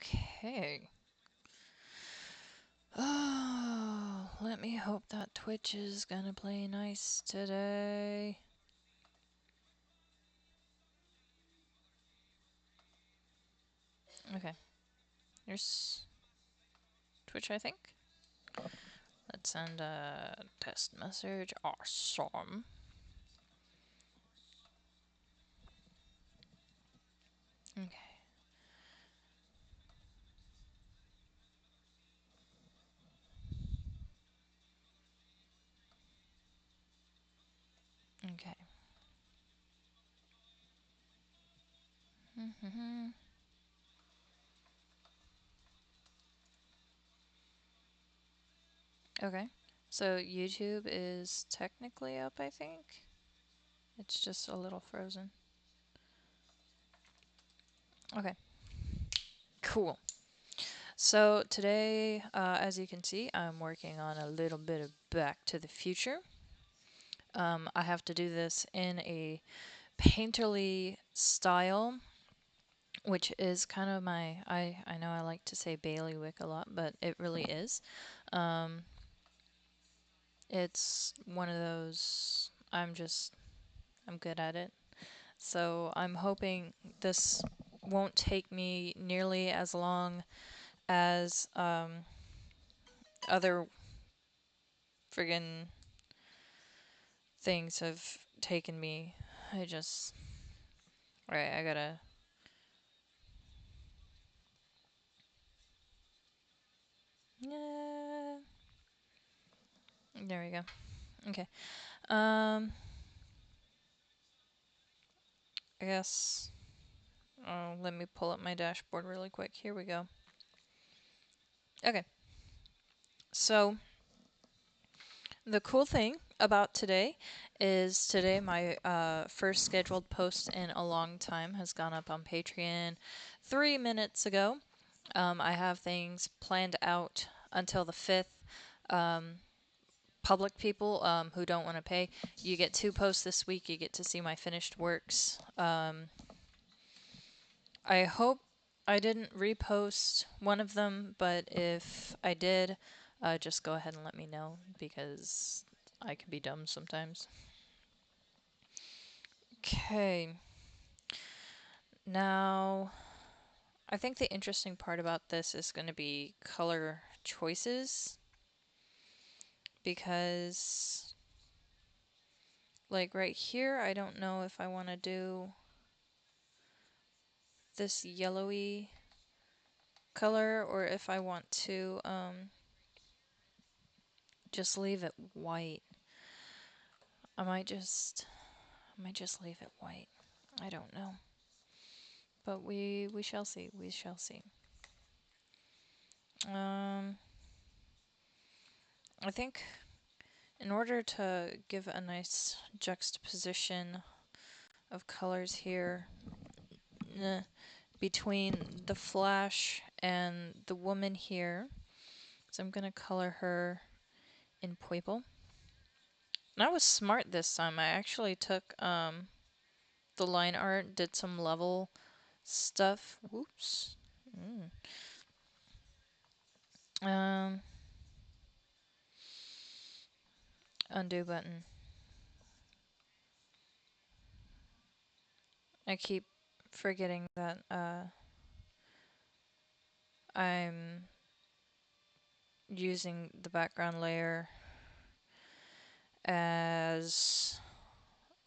Okay. Oh, let me hope that Twitch is gonna play nice today. Okay. Here's Twitch, I think. Let's send a test message. Awesome. Okay. Okay. Okay. So YouTube is technically up, I think. It's just a little frozen. Okay. Cool. So today, as you can see, I'm working on a little bit of Back to the Future. I have to do this in a painterly style, which is kind of I know I like to say bailiwick a lot, but it really is. Um, it's one of those, I'm good at it. So I'm hoping this won't take me nearly as long as other friggin' things have taken me. I just, right, I gotta, yeah, there we go. Okay. Um, I guess. Oh, let me pull up my dashboard really quick. Here we go. Okay. So the cool thing about today is today my first scheduled post in a long time has gone up on Patreon 3 minutes ago. I have things planned out until the 5th. Um, Public people who don't want to pay, you get 2 posts this week. You get to see my finished works. I hope I didn't repost one of them, but if I did, just go ahead and let me know because I can be dumb sometimes. Okay, now I think the interesting part about this is going to be color choices because, like right here, I don't know if I want to do this yellowy color or if I want to just leave it white. I might just leave it white. I don't know. But we shall see. We shall see. Um I think in order to give a nice juxtaposition of colors here between the Flash and the woman here, so I'm going to color her in purple. And I was smart this time. I actually took the line art, did some level stuff. Whoops. Mm. Um, Undo button. I keep forgetting that I'm using the background layer as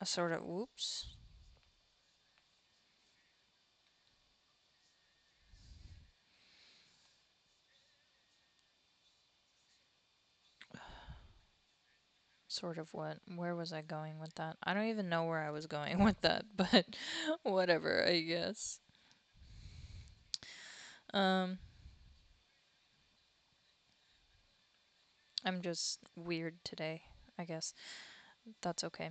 a sort of whoops. Sort of what? Where was I going with that? I don't even know where I was going with that, but whatever, I guess. Um, I'm just weird today, I guess. That's okay.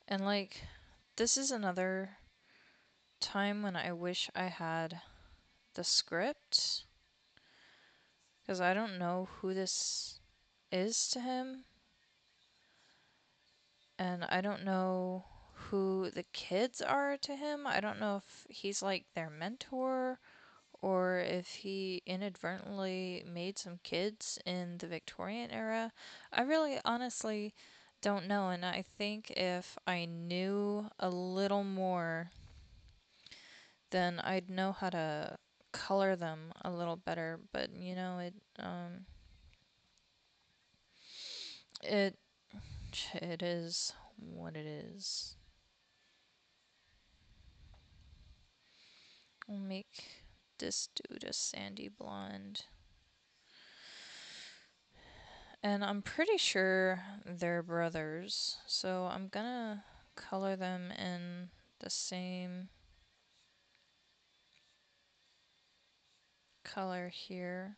And like, this is another time when I wish I had the script, because I don't know who this is to him. And I don't know who the kids are to him. I don't know if he's like their mentor or if he inadvertently made some kids in the Victorian era. I really honestly don't know, and I think if I knew a little more, then I'd know how to color them a little better. But it it is what it is. We'll make this dude a sandy blonde. And I'm pretty sure they're brothers, so I'm gonna color them in the same color here.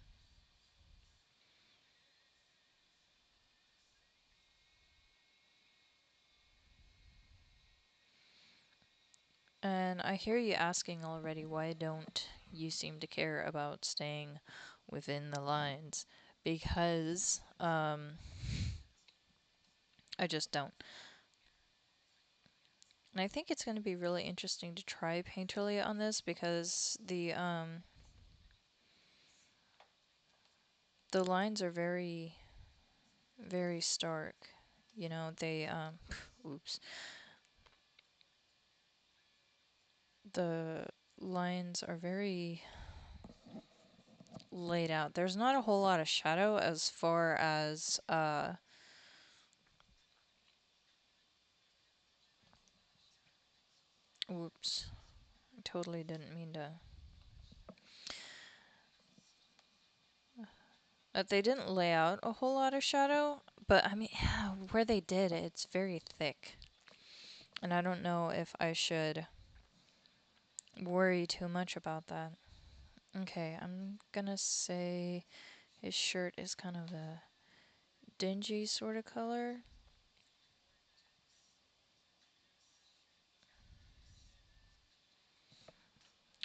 And I hear you asking already, why don't you seem to care about staying within the lines? Because I just don't. And I think it's going to be really interesting to try Painterly on this because the lines are very very stark. You know, they oops. The lines are very laid out. There's not a whole lot of shadow as far as oops. I totally didn't mean to. They didn't lay out a whole lot of shadow, but I mean, where they did, it's very thick. And I don't know if I should worry too much about that. Okay, I'm gonna say his shirt is kind of a dingy sort of color.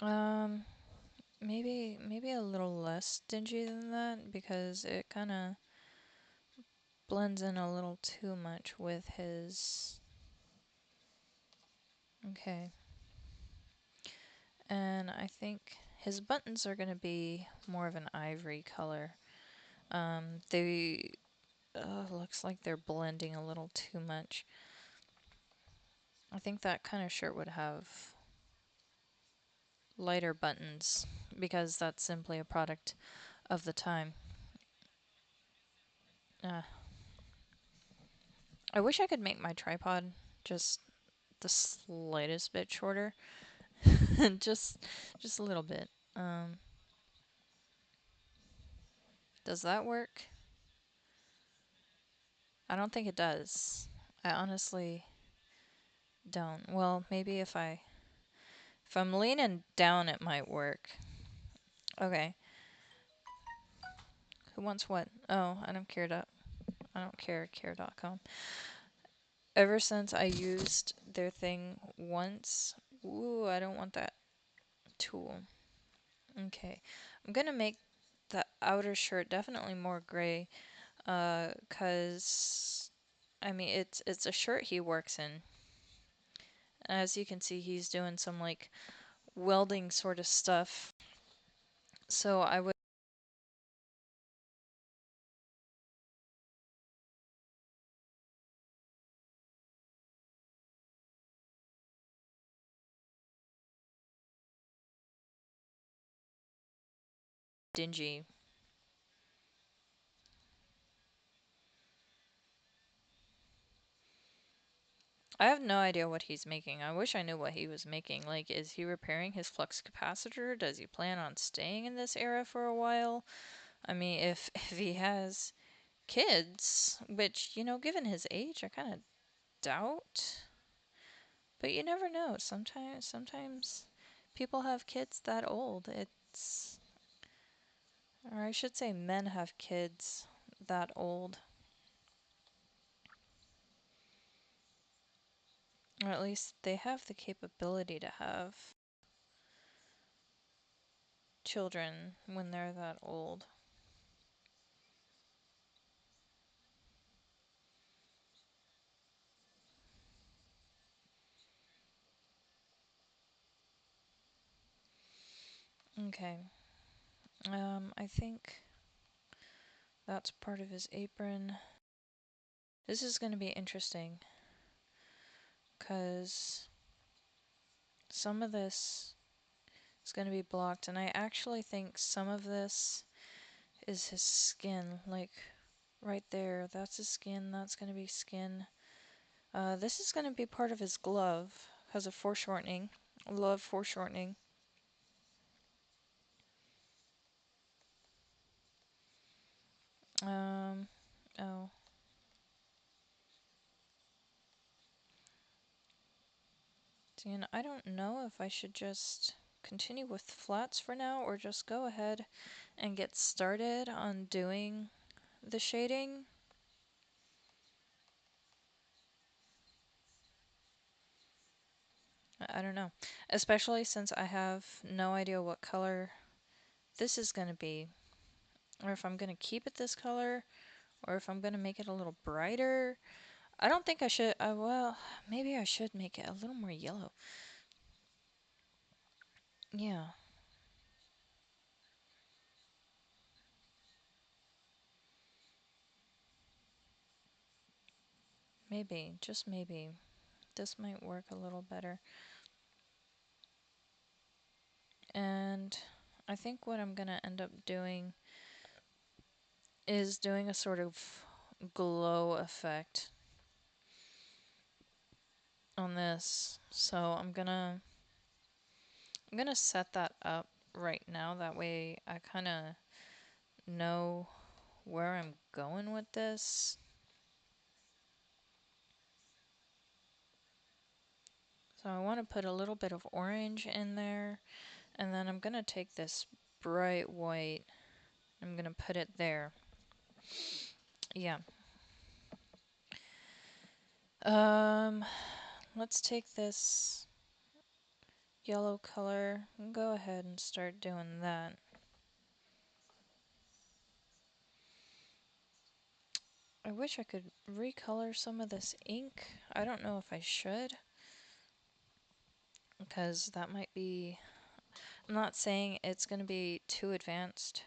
Um, maybe a little less dingy than that because it kind of blends in a little too much with his. Okay. And I think his buttons are going to be more of an ivory color. They looks like they're blending a little too much. I think that kind of shirt would have lighter buttons because that's simply a product of the time. Uh, I wish I could make my tripod just the slightest bit shorter, just just a little bit. Um, does that work? I don't think it does. I honestly don't. Well, maybe if I'm leaning down, it might work. Okay. Who wants what? Oh, I don't care. I don't care. Care.com. Ever since I used their thing once, ooh, I don't want that tool. Okay, I'm gonna make the outer shirt definitely more gray, 'cause I mean it's a shirt he works in. As you can see, he's doing some like welding sort of stuff. So I would dingy. I have no idea what he's making. I wish I knew what he was making. Like, is he repairing his flux capacitor? Does he plan on staying in this era for a while? I mean, if if he has kids, which, given his age, I kind of doubt. But you never know. Sometimes people have kids that old. Or I should say men have kids that old. Or at least they have the capability to have children when they're that old. Okay. I think that's part of his apron. This is going to be interesting because some of this is going to be blocked, and I actually think some of this is his skin, like right there. That's his skin, that's going to be skin. This is going to be part of his glove because of foreshortening. I love foreshortening. Oh. And I don't know if I should just continue with flats for now or just go ahead and get started on doing the shading. I don't know. Especially since I have no idea what color this is going to be. Or if I'm going to keep it this color. Or if I'm going to make it a little brighter. I don't think I should. Well, maybe I should make it a little more yellow. Yeah. Maybe. Just maybe. This might work a little better. And I think what I'm going to end up doing is doing a sort of glow effect on this. So I'm gonna set that up right now. That way I kind of know where I'm going with this. So I want to put a little bit of orange in there, and then I'm gonna take this bright white. I'm gonna put it there. Yeah. Um, let's take this yellow color and go ahead and start doing that. I wish I could recolor some of this ink. I don't know if I should, because that might be... I'm not saying it's going to be too advanced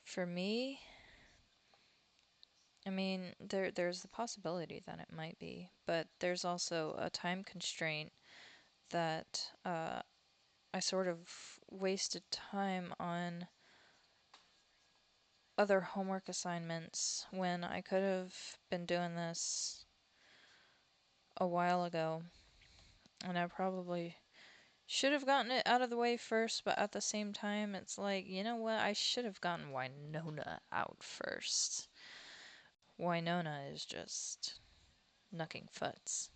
for me. I mean, there's the possibility that it might be, but there's also a time constraint that I sort of wasted time on other homework assignments when I could have been doing this a while ago, and I probably should have gotten it out of the way first, but at the same time, it's like, you know what? I should have gotten Wynonna out first. Wynonna is just knucking futs.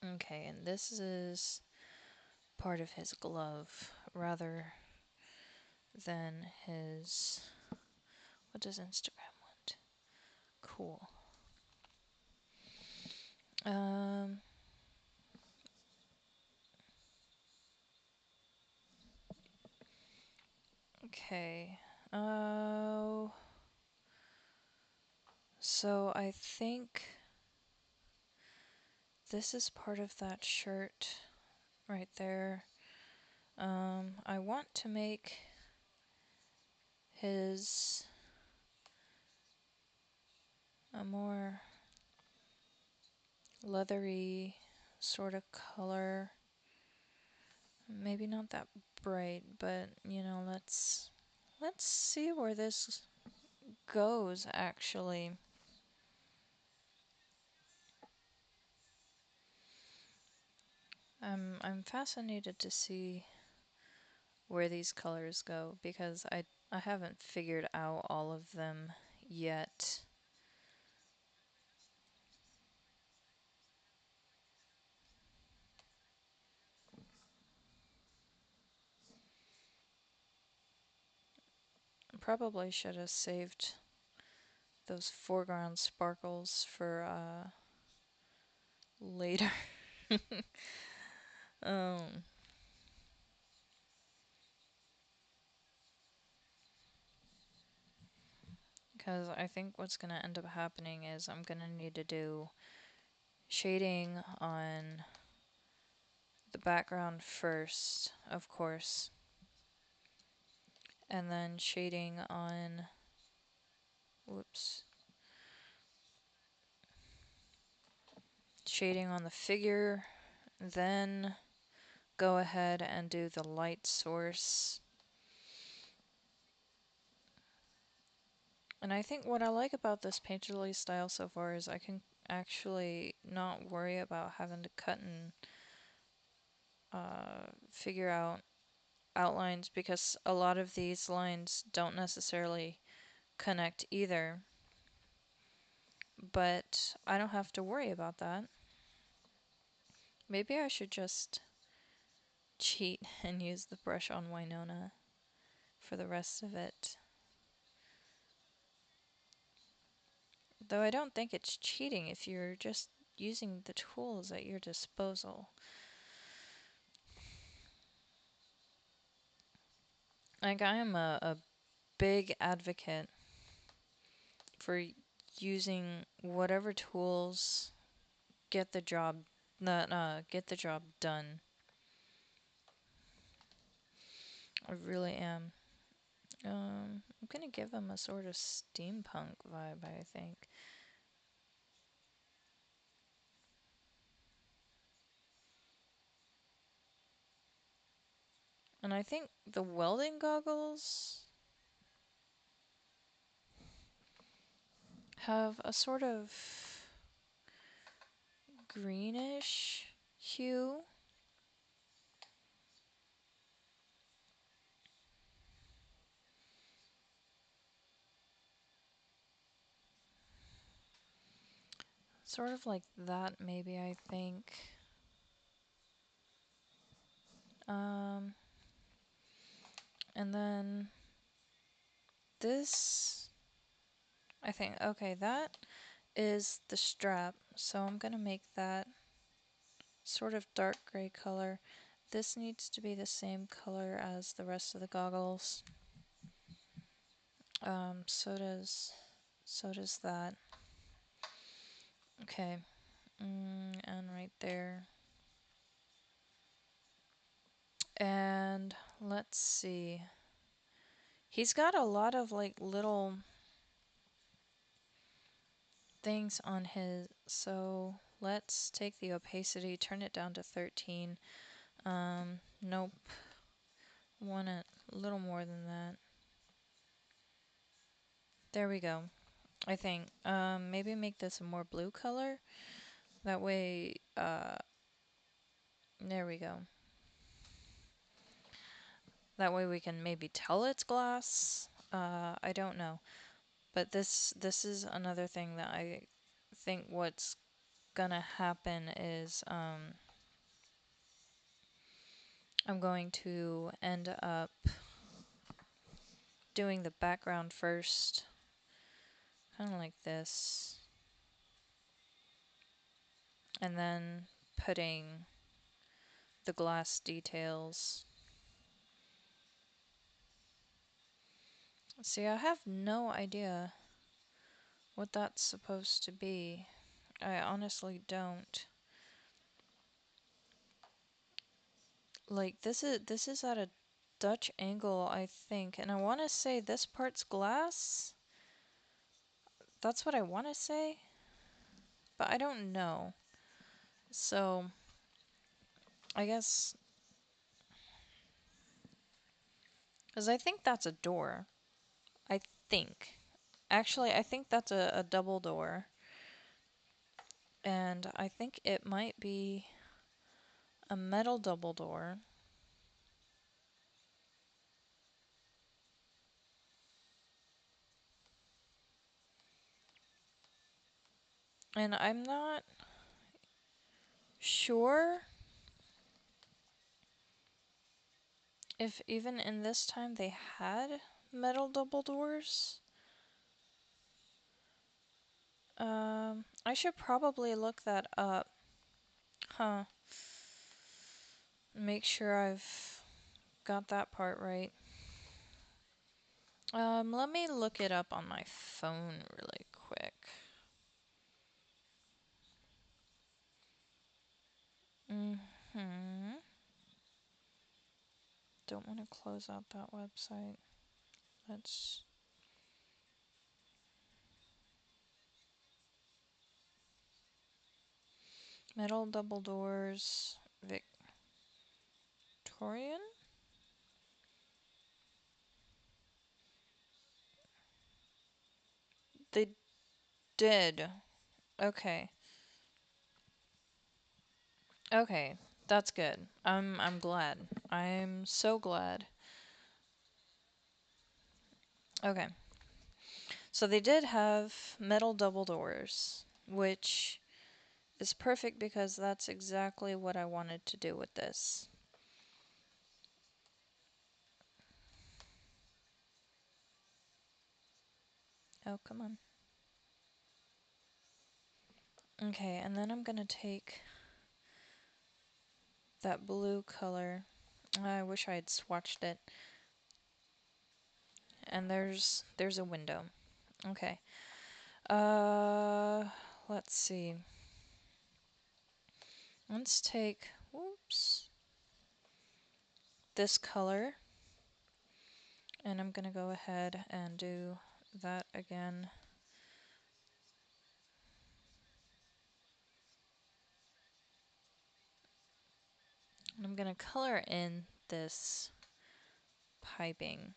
Okay, and this is part of his glove rather than his... What does Instagram want? Cool. Um... Okay. Oh... So I think this is part of that shirt right there. I want to make his a more leathery sort of color. Maybe not that bright, but you know, let's see where this goes actually. I'm fascinated to see where these colors go because I haven't figured out all of them yet. Probably should have saved those foreground sparkles for later. um, because I think what's going to end up happening is I'm going to need to do shading on the background first, of course, and then shading on, whoops, shading on the figure, then go ahead and do the light source. And I think what I like about this painterly style so far is I can actually not worry about having to cut and figure out outlines, because a lot of these lines don't necessarily connect either. But I don't have to worry about that. Maybe I should just cheat and use the brush on Wynonna for the rest of it. Though I don't think it's cheating if you're just using the tools at your disposal. Like, I am a big advocate for using whatever tools get the job get the job done. I really am. I'm gonna give him a sort of steampunk vibe, I think. And I think the welding goggles have a sort of greenish hue. Sort of like that, maybe, I think. Um, and then this, I think, okay, that is the strap. So I'm gonna make that sort of dark gray color. This needs to be the same color as the rest of the goggles. So does that. Okay, and right there. And let's see. He's got a lot of like little things on his, so let's take the opacity, turn it down to 13. Nope. Want it a little more than that. There we go. I think. Maybe make this a more blue color. That way, there we go. That way we can maybe tell it's glass. I don't know. But this is another thing that I think what's gonna happen is I'm going to end up doing the background first, kind of like this, and then putting the glass details. See, I have no idea what that's supposed to be. I honestly don't. Like, this is at a Dutch angle, I think, and I want to say this part's glass. That's what I want to say, but I don't know. So, I guess, because I think that's a door. I think. Actually, I think that's a double door. And I think it might be a metal double door. And I'm not sure if even in this time they had metal double doors. I should probably look that up. Huh. Make sure I've got that part right. Let me look it up on my phone really quick. Mm-hmm. don't want to close out that website. Let's metal double doors, Victorian? They did. Okay. Okay. That's good. I'm glad. I'm so glad. Okay. So they did have metal double doors, which is perfect because that's exactly what I wanted to do with this. Oh, come on. Okay, and then I'm gonna take that blue color. I wish I had swatched it. And there's a window. Okay. Uh, let's see. Let's take, whoops, this color, and I'm gonna go ahead and do that again. And I'm gonna color in this piping.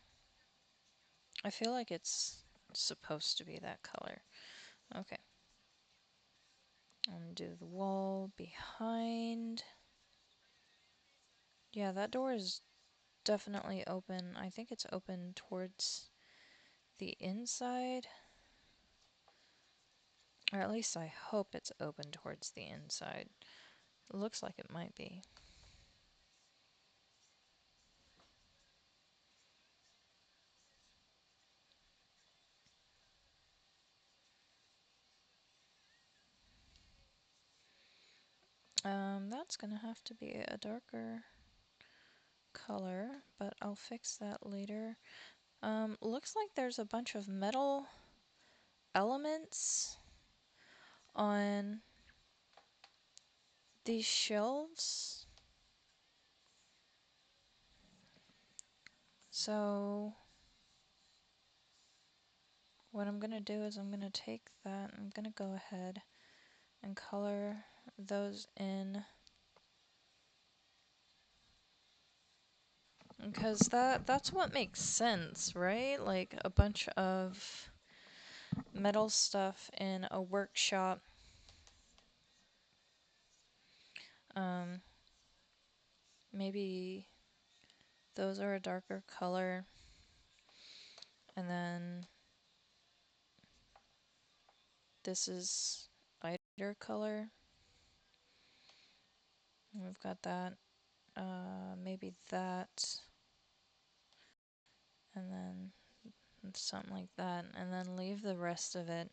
I feel like it's supposed to be that color. Okay. And do the wall behind. Yeah, that door is definitely open. I think it's open towards the inside. Or at least I hope it's open towards the inside. It looks like it might be. That's gonna have to be a darker color, but I'll fix that later. Looks like there's a bunch of metal elements on these shelves. So what I'm gonna do is I'm gonna take that, I'm gonna go ahead and color those in. Because that's what makes sense, right? Like a bunch of metal stuff in a workshop. Um, maybe those are a darker color. And then this is lighter color. And we've got that. Maybe that. And then something like that. And then leave the rest of it